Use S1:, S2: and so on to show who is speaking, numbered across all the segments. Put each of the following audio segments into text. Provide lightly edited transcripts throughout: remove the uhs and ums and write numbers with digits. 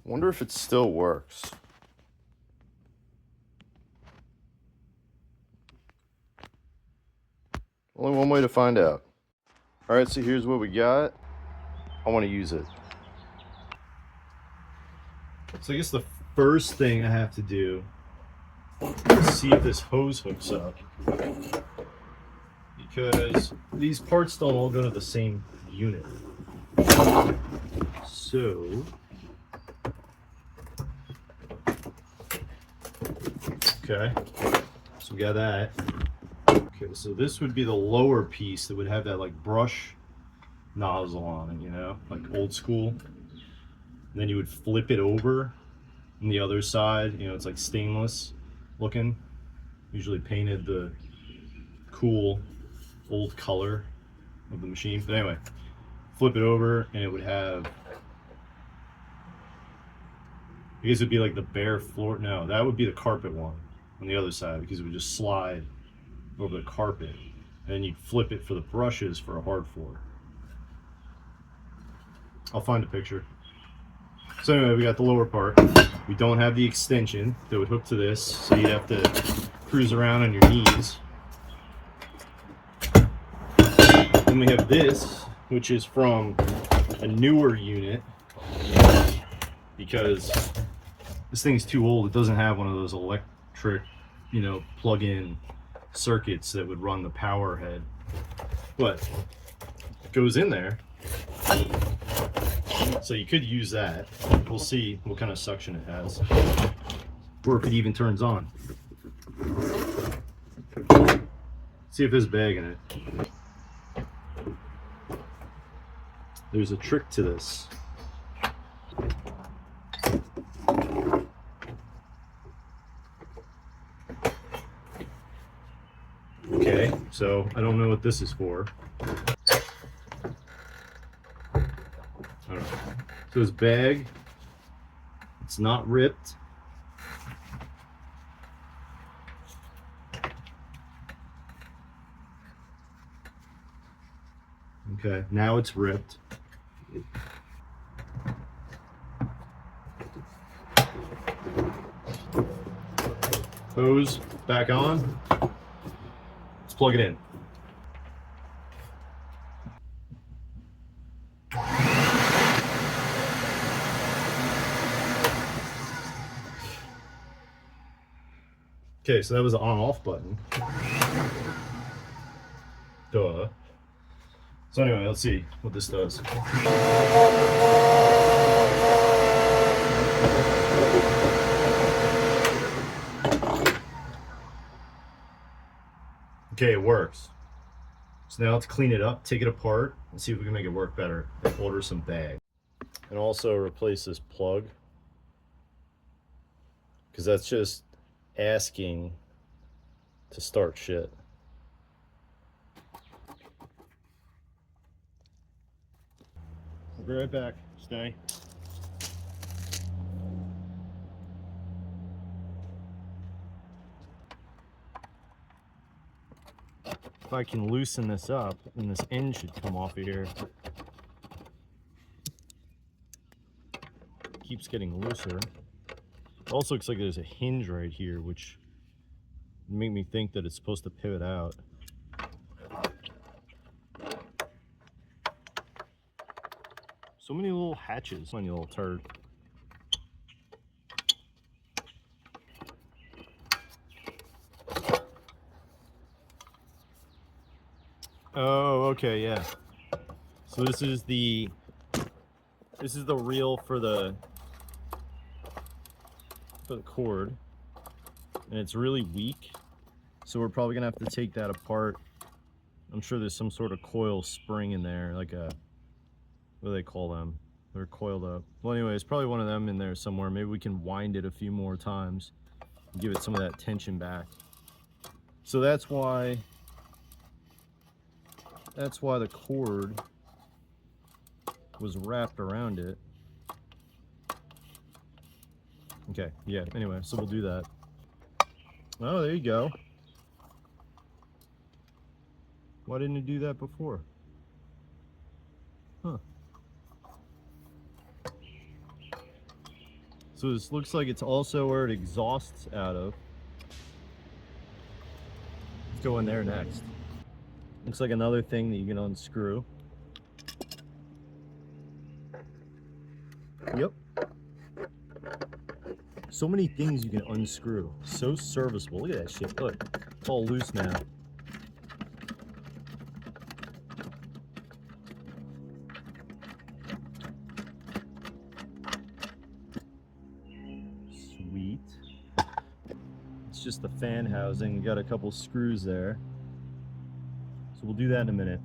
S1: Wonder if it still works. Only one way to find out. Alright, so here's what we got. I want to use it.
S2: So I guess the first thing I have to do is see if this hose hooks up. Because these parts don't all go to the same unit. So okay, so we got that. Okay, so this would be the lower piece that would have that like brush nozzle on it, you know, like old school. And then you would flip it over on the other side, you know, it's like stainless looking, usually painted the cool old color of the machine. But anyway, flip it over and it would have, I guess it would be like the bare floor. No, that would be the carpet one on the other side, because it would just slide over the carpet, and then you'd flip it for the brushes for a hard floor. I'll find a picture. So anyway, we got the lower part. We don't have the extension that would hook to this, so you'd have to cruise around on your knees. Then we have this, which is from a newer unit, because this thing's too old. It doesn't have one of those electric, you know, plug-in circuits that would run the power head, but it goes in there, so you could use that. We'll see what kind of suction it has, or if it even turns on. See if there's a bag in it. There's a trick to this. Okay, so I don't know what this is for. I don't know. So this bag, it's not ripped. Okay, now it's ripped. Hose back on. Let's plug it in. Okay, so that was the on-off button. Duh. So anyway, let's see what this does. Okay, it works. So now let's clean it up, take it apart, and see if we can make it work better, and order some bags. And also replace this plug, because that's just asking to start shit. I'll be right back. Stay. If I can loosen this up, then this end should come off of here. Keeps getting looser. It also looks like there's a hinge right here, which make me think that it's supposed to pivot out. So many little hatches on your little turd. Oh, okay, yeah. So this is the reel for the cord, and it's really weak. So we're probably gonna have to take that apart. I'm sure there's some sort of coil spring in there, like a, what do they call them? They're coiled up. Well, anyway, it's probably one of them in there somewhere. Maybe we can wind it a few more times and give it some of that tension back. So that's why the cord was wrapped around it. Okay, yeah, anyway, so we'll do that. Oh, there you go. Why didn't it do that before? Huh. So this looks like it's also where it exhausts out of. Let's go in there next. Looks like another thing that you can unscrew. Yep. So many things you can unscrew. So serviceable. Look at that shit. Look, it's all loose now. Sweet. It's just the fan housing. You got a couple screws there. So we'll do that in a minute.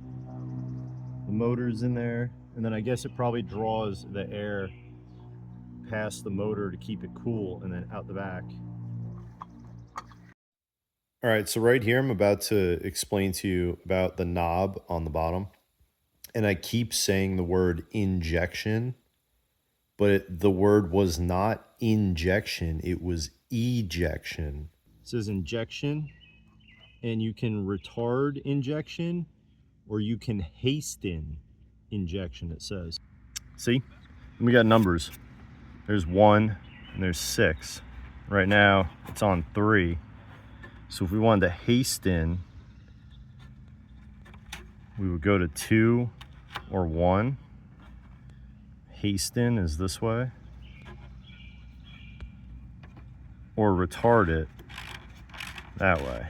S2: The motor's in there, and then I guess it probably draws the air past the motor to keep it cool, and then out the back.
S1: All right, so right here, I'm about to explain to you about the knob on the bottom. And I keep saying the word injection, but the word was not injection, it was ejection.
S2: It says injection, and you can retard injection, or you can hasten injection, it says. See, we got numbers. There's 1 and there's 6. Right now, it's on 3. So if we wanted to hasten, we would go to 2 or 1. Hasten is this way. Or retard it that way.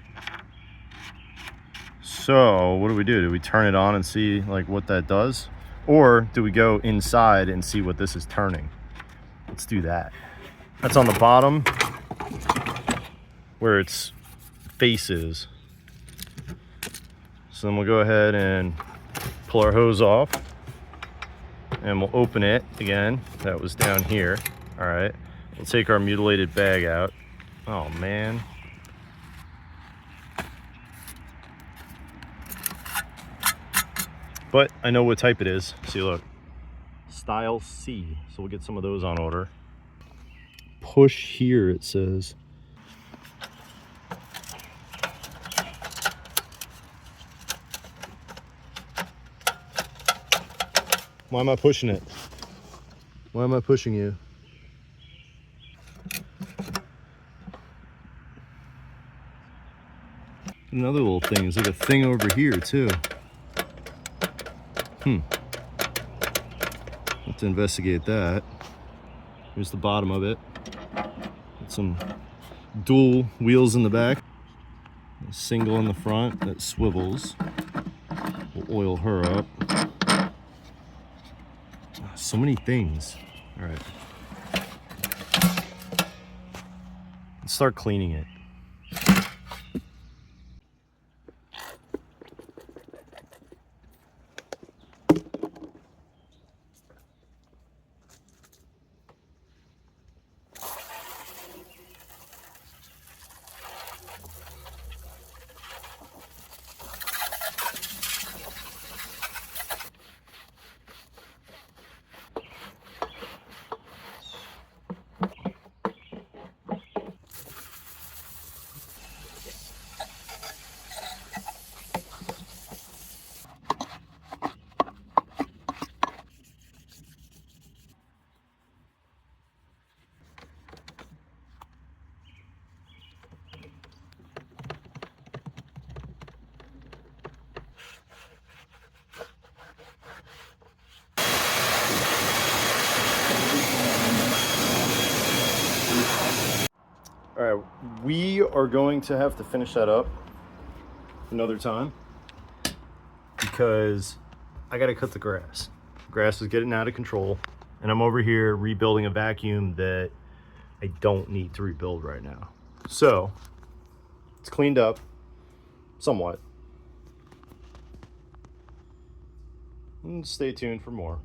S2: So what do? Do we turn it on and see like what that does? Or do we go inside and see what this is turning? Let's do that. That's on the bottom where its face is. So then we'll go ahead and pull our hose off and we'll open it again. That was down here. All right, we'll take our mutilated bag out. Oh man. But I know what type it is. See, look, style C. So we'll get some of those on order. Push here, it says. Why am I pushing it? Why am I pushing you? Another little thing, there's like a thing over here too. Have to investigate that. Here's the bottom of it. Got some dual wheels in the back. A single in the front that swivels. We'll oil her up. So many things. All right. Let's start cleaning it. All right, we are going to have to finish that up another time because I got to cut the grass. Grass is getting out of control, and I'm over here rebuilding a vacuum that I don't need to rebuild right now. So it's cleaned up somewhat. And stay tuned for more.